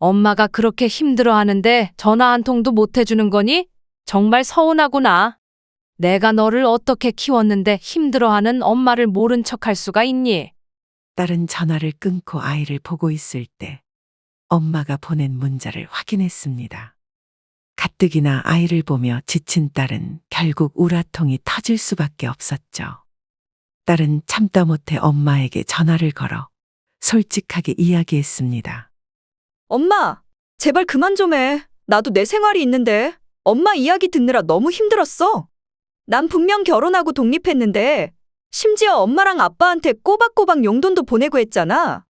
엄마가 그렇게 힘들어하는데 전화 한 통도 못 해주는 거니? 정말 서운하구나. 내가 너를 어떻게 키웠는데 힘들어하는 엄마를 모른 척할 수가 있니? 딸은 전화를 끊고 아이를 보고 있을 때 엄마가 보낸 문자를 확인했습니다. 가뜩이나 아이를 보며 지친 딸은 결국 우라통이 터질 수밖에 없었죠. 딸은 참다 못해 엄마에게 전화를 걸어 솔직하게 이야기했습니다. 엄마, 제발 그만 좀 해. 나도 내 생활이 있는데. 엄마 이야기 듣느라 너무 힘들었어. 난 분명 결혼하고 독립했는데, 심지어 엄마랑 아빠한테 꼬박꼬박 용돈도 보내고 했잖아.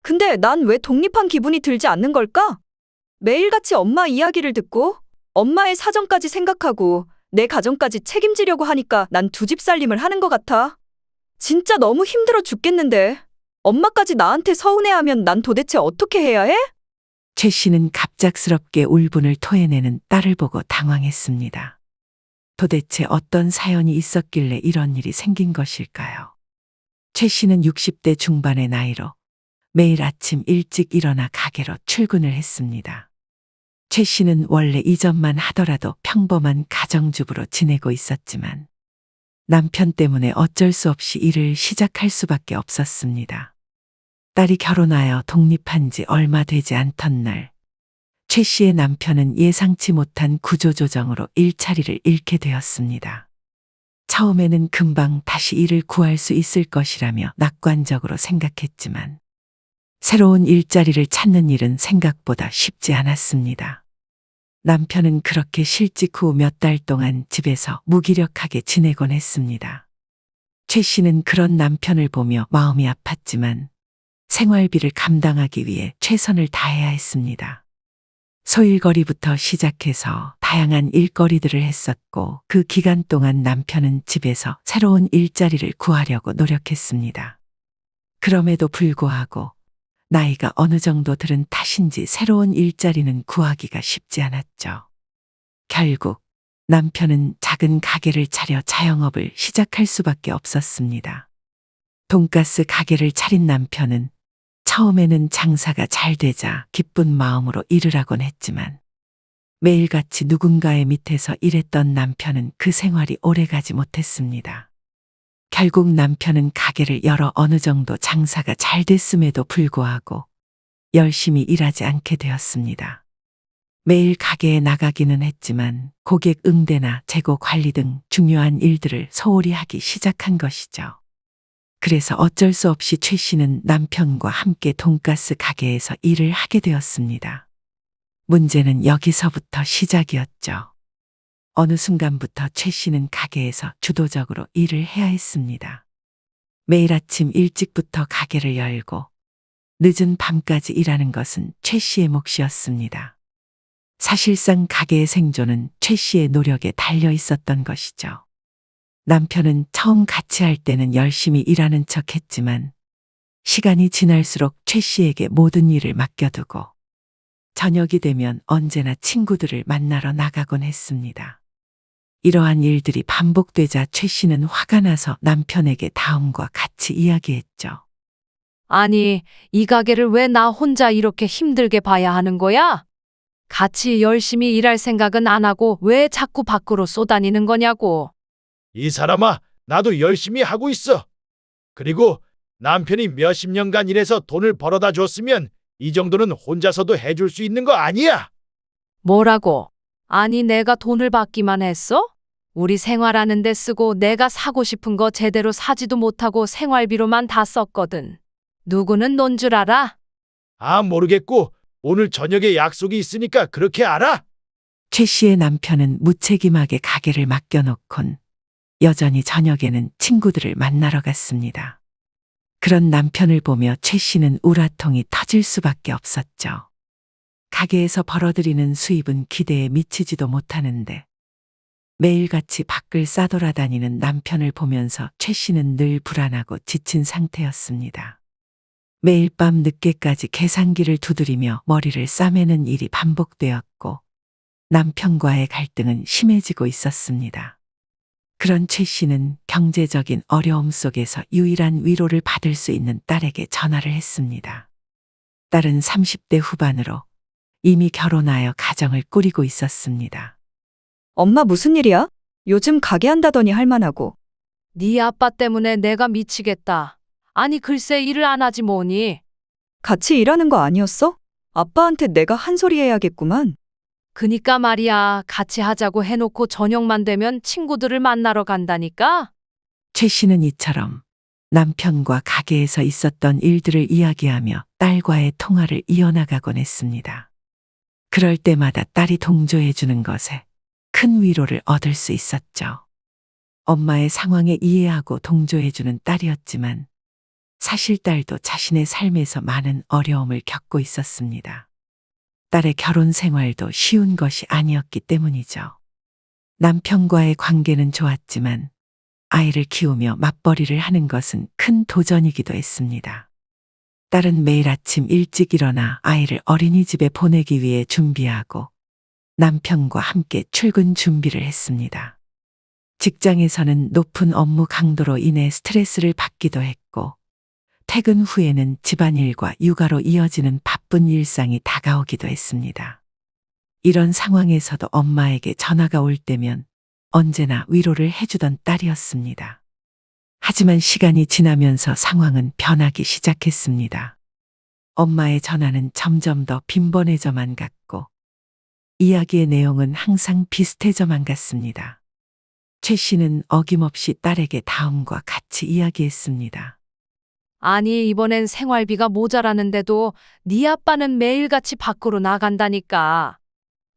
근데 난 왜 독립한 기분이 들지 않는 걸까? 매일같이 엄마 이야기를 듣고, 엄마의 사정까지 생각하고, 내 가정까지 책임지려고 하니까 난 두 집 살림을 하는 것 같아. 진짜 너무 힘들어 죽겠는데. 엄마까지 나한테 서운해하면 난 도대체 어떻게 해야 해? 최 씨는 갑작스럽게 울분을 토해내는 딸을 보고 당황했습니다. 도대체 어떤 사연이 있었길래 이런 일이 생긴 것일까요? 최 씨는 60대 중반의 나이로 매일 아침 일찍 일어나 가게로 출근을 했습니다. 최 씨는 원래 이전만 하더라도 평범한 가정주부로 지내고 있었지만 남편 때문에 어쩔 수 없이 일을 시작할 수밖에 없었습니다. 딸이 결혼하여 독립한 지 얼마 되지 않던 날, 최 씨의 남편은 예상치 못한 구조조정으로 일자리를 잃게 되었습니다. 처음에는 금방 다시 일을 구할 수 있을 것이라며 낙관적으로 생각했지만 새로운 일자리를 찾는 일은 생각보다 쉽지 않았습니다. 남편은 그렇게 실직 후 몇 달 동안 집에서 무기력하게 지내곤 했습니다. 최 씨는 그런 남편을 보며 마음이 아팠지만 생활비를 감당하기 위해 최선을 다해야 했습니다. 소일거리부터 시작해서 다양한 일거리들을 했었고 그 기간 동안 남편은 집에서 새로운 일자리를 구하려고 노력했습니다. 그럼에도 불구하고 나이가 어느 정도 들은 탓인지 새로운 일자리는 구하기가 쉽지 않았죠. 결국 남편은 작은 가게를 차려 자영업을 시작할 수밖에 없었습니다. 돈가스 가게를 차린 남편은 처음에는 장사가 잘 되자 기쁜 마음으로 일을 하곤 했지만 매일같이 누군가의 밑에서 일했던 남편은 그 생활이 오래가지 못했습니다. 결국 남편은 가게를 열어 어느 정도 장사가 잘 됐음에도 불구하고 열심히 일하지 않게 되었습니다. 매일 가게에 나가기는 했지만 고객 응대나 재고 관리 등 중요한 일들을 소홀히 하기 시작한 것이죠. 그래서 어쩔 수 없이 최 씨는 남편과 함께 돈가스 가게에서 일을 하게 되었습니다. 문제는 여기서부터 시작이었죠. 어느 순간부터 최 씨는 가게에서 주도적으로 일을 해야 했습니다. 매일 아침 일찍부터 가게를 열고 늦은 밤까지 일하는 것은 최 씨의 몫이었습니다. 사실상 가게의 생존은 최 씨의 노력에 달려 있었던 것이죠. 남편은 처음 같이 할 때는 열심히 일하는 척 했지만 시간이 지날수록 최 씨에게 모든 일을 맡겨두고 저녁이 되면 언제나 친구들을 만나러 나가곤 했습니다. 이러한 일들이 반복되자 최 씨는 화가 나서 남편에게 다음과 같이 이야기했죠. 아니, 이 가게를 왜 나 혼자 이렇게 힘들게 봐야 하는 거야? 같이 열심히 일할 생각은 안 하고 왜 자꾸 밖으로 쏘다니는 거냐고. 이 사람아, 나도 열심히 하고 있어. 그리고 남편이 몇십 년간 일해서 돈을 벌어다 줬으면 이 정도는 혼자서도 해줄 수 있는 거 아니야? 뭐라고? 아니, 내가 돈을 받기만 했어? 우리 생활하는 데 쓰고 내가 사고 싶은 거 제대로 사지도 못하고 생활비로만 다 썼거든. 누구는 논 줄 알아? 아, 모르겠고 오늘 저녁에 약속이 있으니까 그렇게 알아? 최 씨의 남편은 무책임하게 가게를 맡겨놓곤 여전히 저녁에는 친구들을 만나러 갔습니다. 그런 남편을 보며 최 씨는 우라통이 터질 수밖에 없었죠. 가게에서 벌어들이는 수입은 기대에 미치지도 못하는데 매일같이 밖을 싸돌아다니는 남편을 보면서 최 씨는 늘 불안하고 지친 상태였습니다. 매일 밤 늦게까지 계산기를 두드리며 머리를 싸매는 일이 반복되었고 남편과의 갈등은 심해지고 있었습니다. 그런 최 씨는 경제적인 어려움 속에서 유일한 위로를 받을 수 있는 딸에게 전화를 했습니다. 딸은 30대 후반으로 이미 결혼하여 가정을 꾸리고 있었습니다. 엄마 무슨 일이야? 요즘 가게 한다더니 할만하고. 네 아빠 때문에 내가 미치겠다. 아니 글쎄 일을 안 하지 뭐니. 같이 일하는 거 아니었어? 아빠한테 내가 한 소리 해야겠구만. 그니까 말이야 같이 하자고 해놓고 저녁만 되면 친구들을 만나러 간다니까. 최 씨는 이처럼 남편과 가게에서 있었던 일들을 이야기하며 딸과의 통화를 이어나가곤 했습니다. 그럴 때마다 딸이 동조해 주는 것에 큰 위로를 얻을 수 있었죠. 엄마의 상황에 이해하고 동조해 주는 딸이었지만 사실 딸도 자신의 삶에서 많은 어려움을 겪고 있었습니다. 딸의 결혼 생활도 쉬운 것이 아니었기 때문이죠. 남편과의 관계는 좋았지만 아이를 키우며 맞벌이를 하는 것은 큰 도전이기도 했습니다. 딸은 매일 아침 일찍 일어나 아이를 어린이집에 보내기 위해 준비하고 남편과 함께 출근 준비를 했습니다. 직장에서는 높은 업무 강도로 인해 스트레스를 받기도 했고 퇴근 후에는 집안일과 육아로 이어지는 바쁜 일상이 다가오기도 했습니다. 이런 상황에서도 엄마에게 전화가 올 때면 언제나 위로를 해주던 딸이었습니다. 하지만 시간이 지나면서 상황은 변하기 시작했습니다. 엄마의 전화는 점점 더 빈번해져만 갔고 이야기의 내용은 항상 비슷해져만 갔습니다. 최 씨는 어김없이 딸에게 다음과 같이 이야기했습니다. 아니 이번엔 생활비가 모자라는데도 네 아빠는 매일같이 밖으로 나간다니까.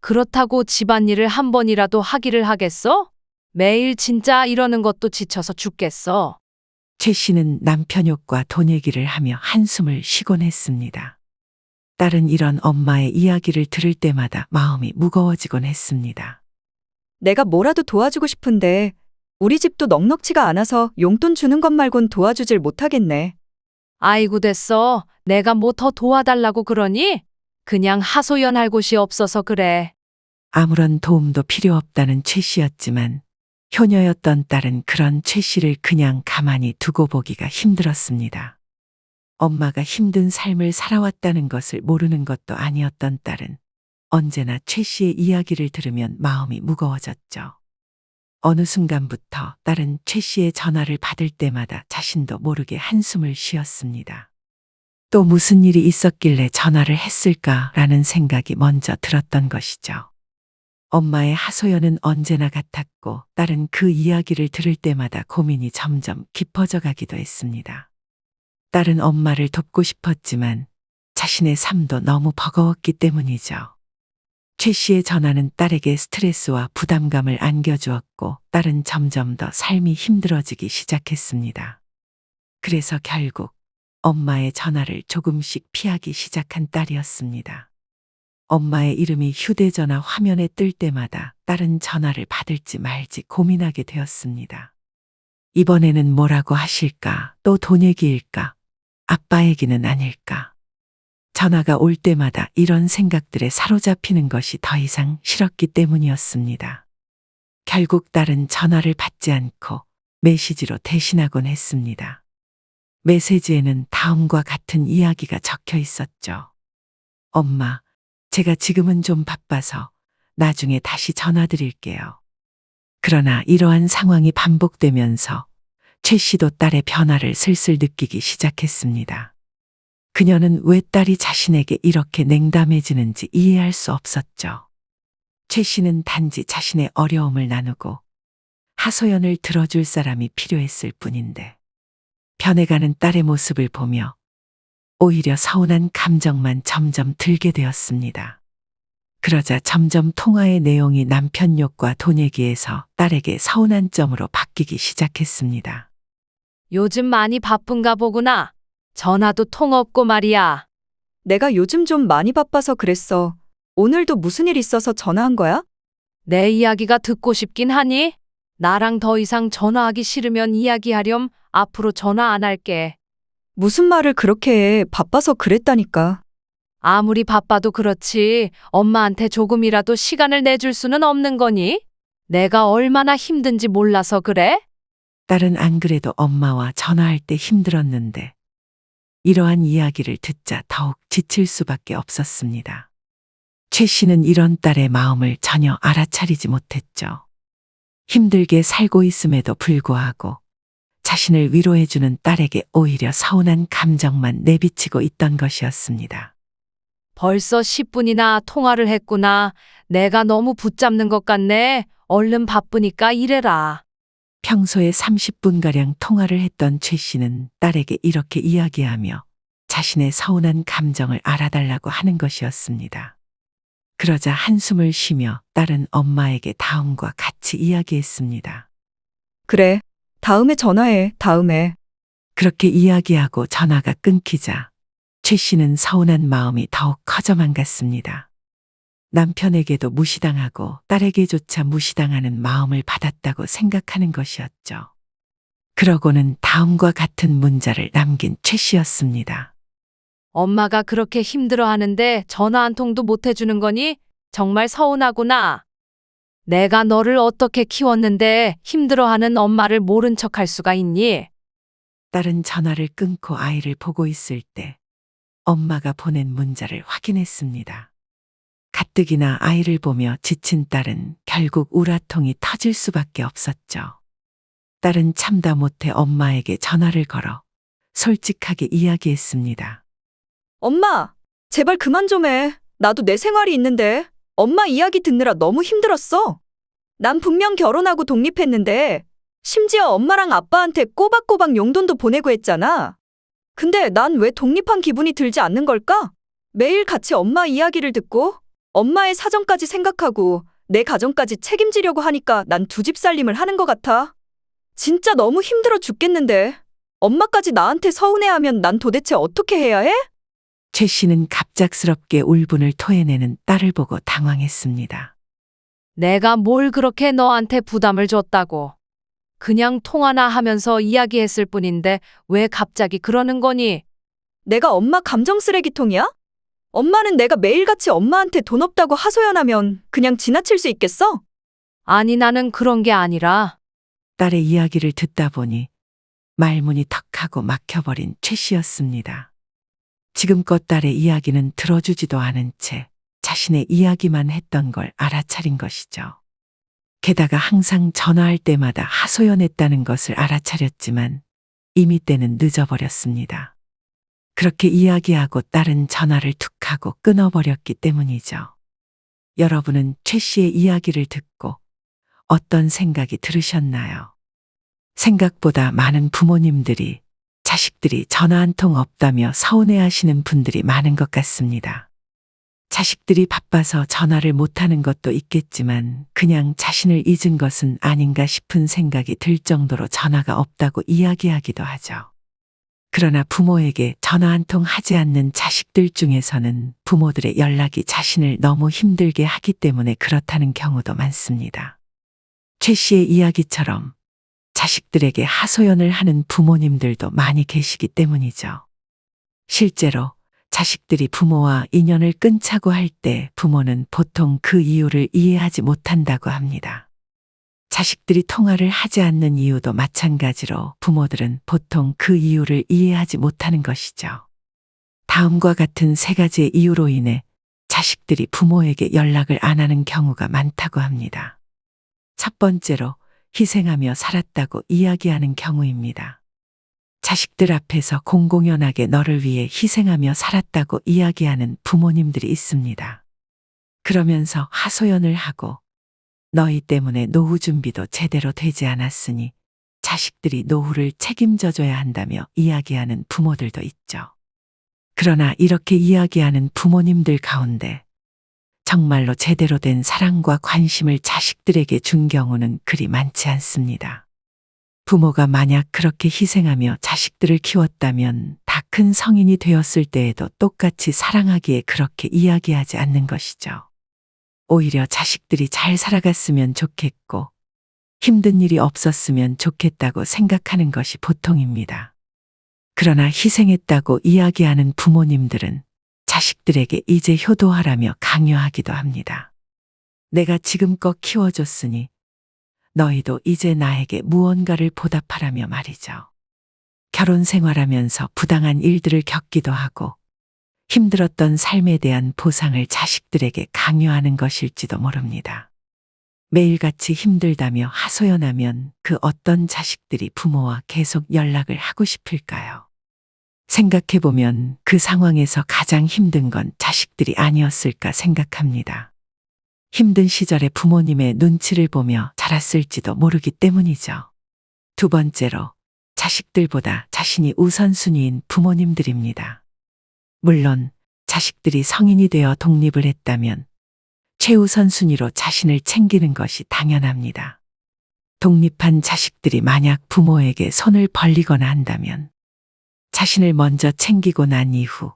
그렇다고 집안일을 한 번이라도 하기를 하겠어? 매일 진짜 이러는 것도 지쳐서 죽겠어. 최 씨는 남편 욕과 돈 얘기를 하며 한숨을 쉬곤 했습니다. 딸은 이런 엄마의 이야기를 들을 때마다 마음이 무거워지곤 했습니다. 내가 뭐라도 도와주고 싶은데 우리 집도 넉넉지가 않아서 용돈 주는 것 말곤 도와주질 못하겠네. 아이고 됐어. 내가 뭐 더 도와달라고 그러니? 그냥 하소연할 곳이 없어서 그래. 아무런 도움도 필요 없다는 최 씨였지만 효녀였던 딸은 그런 최 씨를 그냥 가만히 두고 보기가 힘들었습니다. 엄마가 힘든 삶을 살아왔다는 것을 모르는 것도 아니었던 딸은 언제나 최 씨의 이야기를 들으면 마음이 무거워졌죠. 어느 순간부터 딸은 최 씨의 전화를 받을 때마다 자신도 모르게 한숨을 쉬었습니다. 또 무슨 일이 있었길래 전화를 했을까라는 생각이 먼저 들었던 것이죠. 엄마의 하소연은 언제나 같았고 딸은 그 이야기를 들을 때마다 고민이 점점 깊어져 가기도 했습니다. 딸은 엄마를 돕고 싶었지만 자신의 삶도 너무 버거웠기 때문이죠. 최 씨의 전화는 딸에게 스트레스와 부담감을 안겨주었고 딸은 점점 더 삶이 힘들어지기 시작했습니다. 그래서 결국 엄마의 전화를 조금씩 피하기 시작한 딸이었습니다. 엄마의 이름이 휴대전화 화면에 뜰 때마다 딸은 전화를 받을지 말지 고민하게 되었습니다. 이번에는 뭐라고 하실까? 또 돈 얘기일까? 아빠 얘기는 아닐까? 전화가 올 때마다 이런 생각들에 사로잡히는 것이 더 이상 싫었기 때문이었습니다. 결국 딸은 전화를 받지 않고 메시지로 대신하곤 했습니다. 메시지에는 다음과 같은 이야기가 적혀 있었죠. 엄마, 제가 지금은 좀 바빠서 나중에 다시 전화드릴게요. 그러나 이러한 상황이 반복되면서 최 씨도 딸의 변화를 슬슬 느끼기 시작했습니다. 그녀는 왜 딸이 자신에게 이렇게 냉담해지는지 이해할 수 없었죠. 최 씨는 단지 자신의 어려움을 나누고 하소연을 들어줄 사람이 필요했을 뿐인데 변해가는 딸의 모습을 보며 오히려 서운한 감정만 점점 들게 되었습니다. 그러자 점점 통화의 내용이 남편 욕과 돈 얘기에서 딸에게 서운한 점으로 바뀌기 시작했습니다. 요즘 많이 바쁜가 보구나. 전화도 통 없고 말이야. 내가 요즘 좀 많이 바빠서 그랬어. 오늘도 무슨 일 있어서 전화한 거야? 내 이야기가 듣고 싶긴 하니? 나랑 더 이상 전화하기 싫으면 이야기하렴. 앞으로 전화 안 할게. 무슨 말을 그렇게 해. 바빠서 그랬다니까. 아무리 바빠도 그렇지 엄마한테 조금이라도 시간을 내줄 수는 없는 거니? 내가 얼마나 힘든지 몰라서 그래? 딸은 안 그래도 엄마와 전화할 때 힘들었는데 이러한 이야기를 듣자 더욱 지칠 수밖에 없었습니다. 최 씨는 이런 딸의 마음을 전혀 알아차리지 못했죠. 힘들게 살고 있음에도 불구하고 자신을 위로해주는 딸에게 오히려 서운한 감정만 내비치고 있던 것이었습니다. 벌써 10분이나 통화를 했구나. 내가 너무 붙잡는 것 같네. 얼른 바쁘니까 일해라. 평소에 30분가량 통화를 했던 최 씨는 딸에게 이렇게 이야기하며 자신의 서운한 감정을 알아달라고 하는 것이었습니다. 그러자 한숨을 쉬며 딸은 엄마에게 다음과 같이 이야기했습니다. 그래. 다음에 전화해. 다음에. 그렇게 이야기하고 전화가 끊기자 최 씨는 서운한 마음이 더욱 커져만 갔습니다. 남편에게도 무시당하고 딸에게조차 무시당하는 마음을 받았다고 생각하는 것이었죠. 그러고는 다음과 같은 문자를 남긴 최 씨였습니다. 엄마가 그렇게 힘들어하는데 전화 한 통도 못 해주는 거니? 정말 서운하구나. 내가 너를 어떻게 키웠는데 힘들어하는 엄마를 모른 척할 수가 있니? 딸은 전화를 끊고 아이를 보고 있을 때 엄마가 보낸 문자를 확인했습니다. 가뜩이나 아이를 보며 지친 딸은 결국 우라통이 터질 수밖에 없었죠. 딸은 참다 못해 엄마에게 전화를 걸어 솔직하게 이야기했습니다. 엄마, 제발 그만 좀 해. 나도 내 생활이 있는데. 엄마 이야기 듣느라 너무 힘들었어. 난 분명 결혼하고 독립했는데 심지어 엄마랑 아빠한테 꼬박꼬박 용돈도 보내고 했잖아. 근데 난 왜 독립한 기분이 들지 않는 걸까? 매일 같이 엄마 이야기를 듣고 엄마의 사정까지 생각하고 내 가정까지 책임지려고 하니까 난 두 집 살림을 하는 것 같아. 진짜 너무 힘들어 죽겠는데. 엄마까지 나한테 서운해하면 난 도대체 어떻게 해야 해? 최 씨는 갑작스럽게 울분을 토해내는 딸을 보고 당황했습니다. 내가 뭘 그렇게 너한테 부담을 줬다고. 그냥 통화나 하면서 이야기했을 뿐인데 왜 갑자기 그러는 거니? 내가 엄마 감정 쓰레기통이야? 엄마는 내가 매일같이 엄마한테 돈 없다고 하소연하면 그냥 지나칠 수 있겠어? 아니 나는 그런 게 아니라 딸의 이야기를 듣다 보니 말문이 턱하고 막혀버린 최 씨였습니다. 지금껏 딸의 이야기는 들어주지도 않은 채 자신의 이야기만 했던 걸 알아차린 것이죠. 게다가 항상 전화할 때마다 하소연했다는 것을 알아차렸지만 이미 때는 늦어버렸습니다. 그렇게 이야기하고 딸은 전화를 툭 하고 끊어버렸기 때문이죠. 여러분은 최 씨의 이야기를 듣고 어떤 생각이 들으셨나요? 생각보다 많은 부모님들이 자식들이 전화 한 통 없다며 서운해하시는 분들이 많은 것 같습니다. 자식들이 바빠서 전화를 못하는 것도 있겠지만 그냥 자신을 잊은 것은 아닌가 싶은 생각이 들 정도로 전화가 없다고 이야기하기도 하죠. 그러나 부모에게 전화 한 통 하지 않는 자식들 중에서는 부모들의 연락이 자신을 너무 힘들게 하기 때문에 그렇다는 경우도 많습니다. 최 씨의 이야기처럼 자식들에게 하소연을 하는 부모님들도 많이 계시기 때문이죠. 실제로 자식들이 부모와 인연을 끊자고 할 때 부모는 보통 그 이유를 이해하지 못한다고 합니다. 자식들이 통화를 하지 않는 이유도 마찬가지로 부모들은 보통 그 이유를 이해하지 못하는 것이죠. 다음과 같은 세 가지의 이유로 인해 자식들이 부모에게 연락을 안 하는 경우가 많다고 합니다. 첫 번째로 희생하며 살았다고 이야기하는 경우입니다. 자식들 앞에서 공공연하게 너를 위해 희생하며 살았다고 이야기하는 부모님들이 있습니다. 그러면서 하소연을 하고 너희 때문에 노후 준비도 제대로 되지 않았으니 자식들이 노후를 책임져줘야 한다며 이야기하는 부모들도 있죠. 그러나 이렇게 이야기하는 부모님들 가운데 정말로 제대로 된 사랑과 관심을 자식들에게 준 경우는 그리 많지 않습니다. 부모가 만약 그렇게 희생하며 자식들을 키웠다면 다 큰 성인이 되었을 때에도 똑같이 사랑하기에 그렇게 이야기하지 않는 것이죠. 오히려 자식들이 잘 살아갔으면 좋겠고 힘든 일이 없었으면 좋겠다고 생각하는 것이 보통입니다. 그러나 희생했다고 이야기하는 부모님들은 자식들에게 이제 효도하라며 강요하기도 합니다. 내가 지금껏 키워줬으니 너희도 이제 나에게 무언가를 보답하라며 말이죠. 결혼 생활하면서 부당한 일들을 겪기도 하고 힘들었던 삶에 대한 보상을 자식들에게 강요하는 것일지도 모릅니다. 매일같이 힘들다며 하소연하면 그 어떤 자식들이 부모와 계속 연락을 하고 싶을까요? 생각해보면 그 상황에서 가장 힘든 건 자식들이 아니었을까 생각합니다. 힘든 시절에 부모님의 눈치를 보며 자랐을지도 모르기 때문이죠. 두 번째로, 자식들보다 자신이 우선순위인 부모님들입니다. 물론 자식들이 성인이 되어 독립을 했다면 최우선 순위로 자신을 챙기는 것이 당연합니다. 독립한 자식들이 만약 부모에게 손을 벌리거나 한다면 자신을 먼저 챙기고 난 이후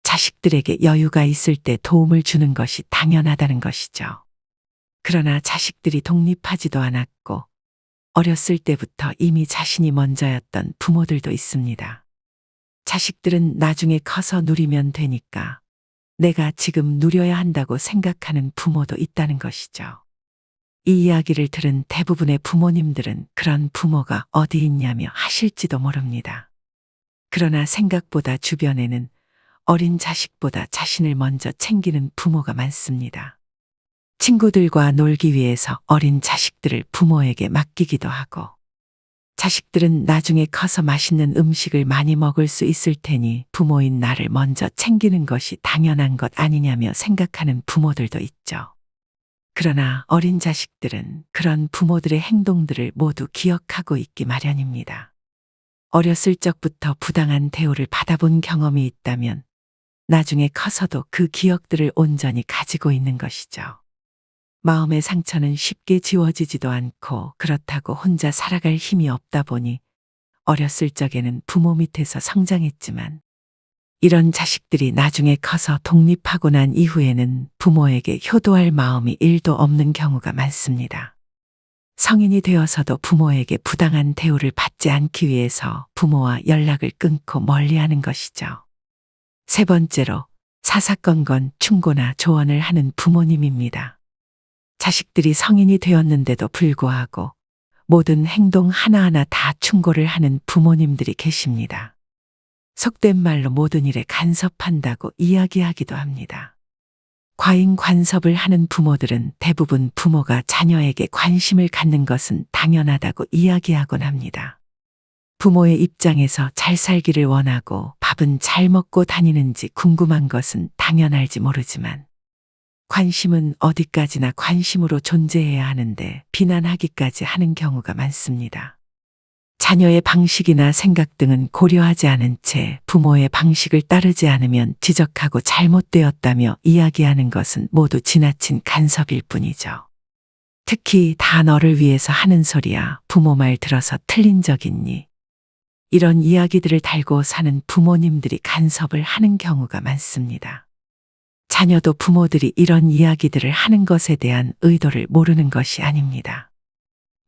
자식들에게 여유가 있을 때 도움을 주는 것이 당연하다는 것이죠. 그러나 자식들이 독립하지도 않았고 어렸을 때부터 이미 자신이 먼저였던 부모들도 있습니다. 자식들은 나중에 커서 누리면 되니까 내가 지금 누려야 한다고 생각하는 부모도 있다는 것이죠. 이 이야기를 들은 대부분의 부모님들은 그런 부모가 어디 있냐며 하실지도 모릅니다. 그러나 생각보다 주변에는 어린 자식보다 자신을 먼저 챙기는 부모가 많습니다. 친구들과 놀기 위해서 어린 자식들을 부모에게 맡기기도 하고, 자식들은 나중에 커서 맛있는 음식을 많이 먹을 수 있을 테니 부모인 나를 먼저 챙기는 것이 당연한 것 아니냐며 생각하는 부모들도 있죠. 그러나 어린 자식들은 그런 부모들의 행동들을 모두 기억하고 있기 마련입니다. 어렸을 적부터 부당한 대우를 받아본 경험이 있다면 나중에 커서도 그 기억들을 온전히 가지고 있는 것이죠. 마음의 상처는 쉽게 지워지지도 않고 그렇다고 혼자 살아갈 힘이 없다 보니 어렸을 적에는 부모 밑에서 성장했지만 이런 자식들이 나중에 커서 독립하고 난 이후에는 부모에게 효도할 마음이 1도 없는 경우가 많습니다. 성인이 되어서도 부모에게 부당한 대우를 받지 않기 위해서 부모와 연락을 끊고 멀리하는 것이죠. 세 번째로, 사사건건 충고나 조언을 하는 부모님입니다. 자식들이 성인이 되었는데도 불구하고 모든 행동 하나하나 다 충고를 하는 부모님들이 계십니다. 속된 말로 모든 일에 간섭한다고 이야기하기도 합니다. 과잉 간섭을 하는 부모들은 대부분 부모가 자녀에게 관심을 갖는 것은 당연하다고 이야기하곤 합니다. 부모의 입장에서 잘 살기를 원하고 밥은 잘 먹고 다니는지 궁금한 것은 당연할지 모르지만 관심은 어디까지나 관심으로 존재해야 하는데 비난하기까지 하는 경우가 많습니다. 자녀의 방식이나 생각 등은 고려하지 않은 채 부모의 방식을 따르지 않으면 지적하고 잘못되었다며 이야기하는 것은 모두 지나친 간섭일 뿐이죠. 특히 다 너를 위해서 하는 소리야, 부모 말 들어서 틀린 적 있니? 이런 이야기들을 달고 사는 부모님들이 간섭을 하는 경우가 많습니다. 자녀도 부모들이 이런 이야기들을 하는 것에 대한 의도를 모르는 것이 아닙니다.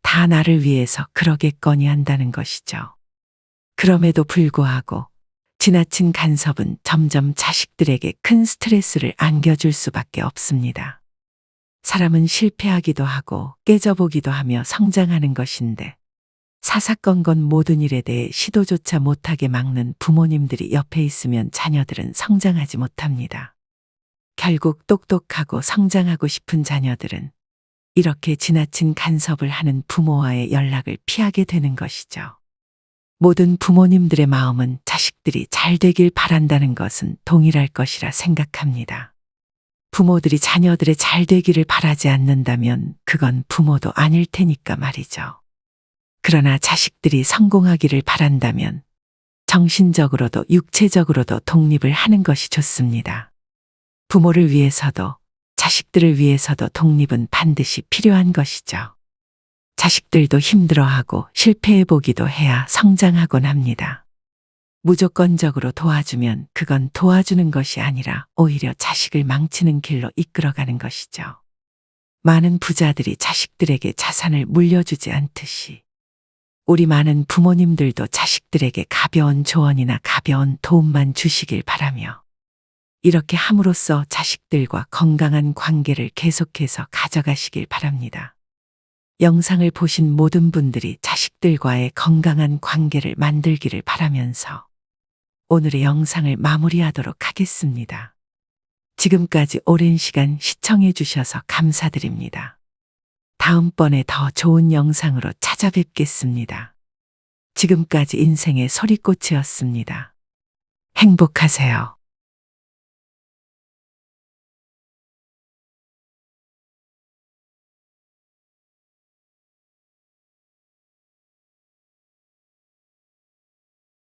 다 나를 위해서 그러겠거니 한다는 것이죠. 그럼에도 불구하고 지나친 간섭은 점점 자식들에게 큰 스트레스를 안겨줄 수밖에 없습니다. 사람은 실패하기도 하고 깨져보기도 하며 성장하는 것인데 사사건건 모든 일에 대해 시도조차 못하게 막는 부모님들이 옆에 있으면 자녀들은 성장하지 못합니다. 결국 똑똑하고 성장하고 싶은 자녀들은 이렇게 지나친 간섭을 하는 부모와의 연락을 피하게 되는 것이죠. 모든 부모님들의 마음은 자식들이 잘 되길 바란다는 것은 동일할 것이라 생각합니다. 부모들이 자녀들의 잘 되기를 바라지 않는다면 그건 부모도 아닐 테니까 말이죠. 그러나 자식들이 성공하기를 바란다면 정신적으로도 육체적으로도 독립을 하는 것이 좋습니다. 부모를 위해서도 자식들을 위해서도 독립은 반드시 필요한 것이죠. 자식들도 힘들어하고 실패해보기도 해야 성장하곤 합니다. 무조건적으로 도와주면 그건 도와주는 것이 아니라 오히려 자식을 망치는 길로 이끌어가는 것이죠. 많은 부자들이 자식들에게 자산을 물려주지 않듯이 우리 많은 부모님들도 자식들에게 가벼운 조언이나 가벼운 도움만 주시길 바라며 이렇게 함으로써 자식들과 건강한 관계를 계속해서 가져가시길 바랍니다. 영상을 보신 모든 분들이 자식들과의 건강한 관계를 만들기를 바라면서 오늘의 영상을 마무리하도록 하겠습니다. 지금까지 오랜 시간 시청해 주셔서 감사드립니다. 다음번에 더 좋은 영상으로 찾아뵙겠습니다. 지금까지 인생의 소리꽃이었습니다. 행복하세요.